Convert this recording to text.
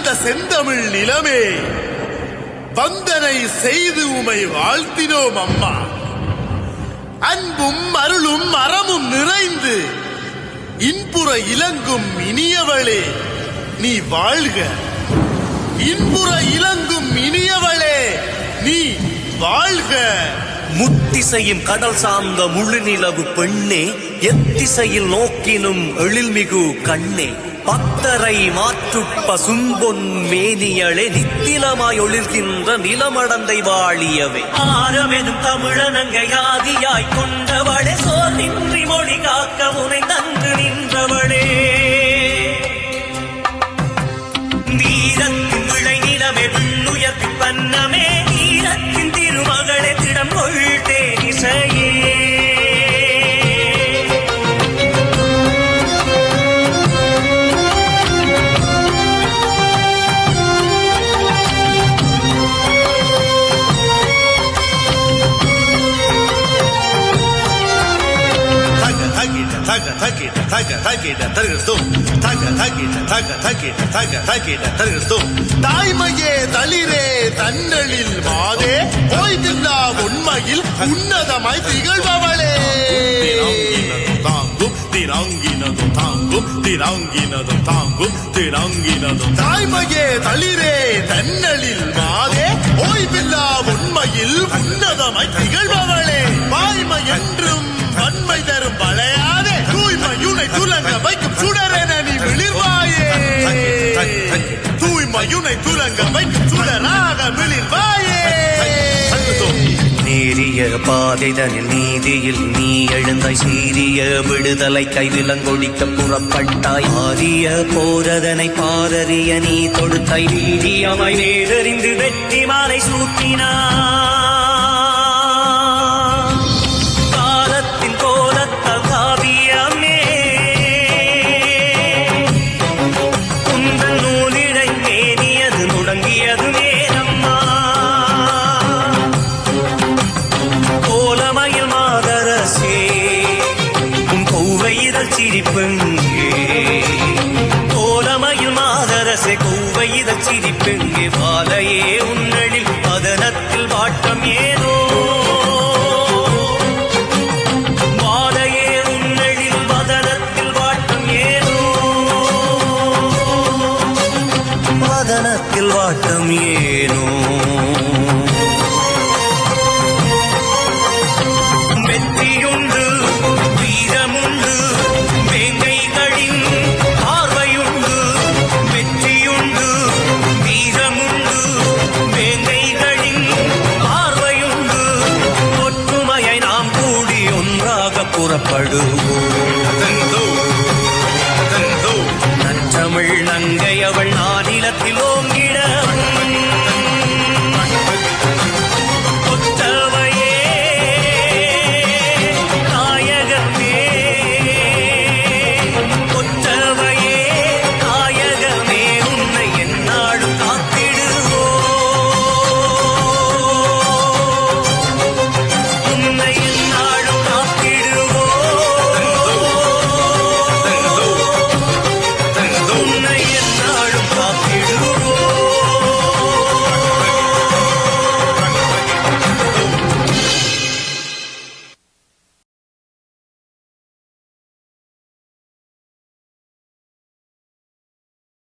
சிறந்த செந்தமிழ் நிலமே, வந்தனை செய்து உமை வாழ்த்தினோம் அம்மா. அன்பும் அருளும் அறமும் நிறைந்து இன்புற இலங்கும் இனியவளே நீ வாழ்க. இன்புற இலங்கும் இனியவளே நீ வாழ்க. முத்திசையும் கடல் சார்ந்த முழு நிலவு பெண்ணே, எத்திசையில் நோக்கினும் எழில்மிகு கண்ணே, பத்தரை மாற்றுப்ப சும்பொன் மேனியளே, நித்திலமாய் ஒளிர்கின்ற நிலமடந்தை வாழியவே, ஆரமெனும் தமிழனங்கை ஆதியாய் கொண்டவளே, சோர்நின்றி மொழி காக்க முனை தங்கு நின்றவளே, வீரத்தின் விளை நிலமே விண்ணுயர்த்தி பன்னமே, வீரத்தின் திருமகளே திடம் கொள்தே இசையே. தாய்மையே தளிரே தன்னலில் மாதே, ஓய்வில்லா உண்மையில் உன்னதமாய் திகழ்பவளே, தாங்கும் திராங்கினதும் தாங்கும் திராங்கினதும் தாங்கும் திராங்கினதும். தாய்மையே தளிரே தன்னலில் மாதே, ஓய்வில்லா உண்மையில் உன்னதமாய் திகழ்பவளே, வாய்மை என்றும் வன்மை தரும் வளையாதே, தூய்மையுனை துலங்க வைக்கும் சுடரென நீ விளிர்வாயே, தூய்மையுனை துலங்க வைக்கும் சுடராக விளிர்வாயே. நேரிய பாதைதனில் நீதியில் நீ எழுந்தாய், சீரிய விடுதலை கைவிலங்கொடிக்க புறப்பட்டாய், ஆரிய போரதனை பாரறிய நீ தொடுத்தாய், வீரியமாய் வேறறிந்து வெற்றி மாலை சூட்டினாய், கோலமையில் மாதரசே கௌவையிதழ் சிரிப்பெங்கே, பாலையே உன்னழில் பதனத்தில் வாட்டம் ஏதோ, பாலையே உன்னழில் பதனத்தில் வாட்டம் ஏதோ, பதனத்தில் வாட்டம் ஏனோ, வெற்றியுண்டு வீரமுண்டு வேங்கைகளின் பார்வையுண்டு, வெற்றியுண்டு வீரமுண்டு வேங்கைகளின் பார்வையுண்டு, ஒற்றுமையை நாம் கூடி ஒன்றாக புறப்படுவோம், நற்றமிழ் நங்கை அவள் நானிலத்தில் ஓங்கிட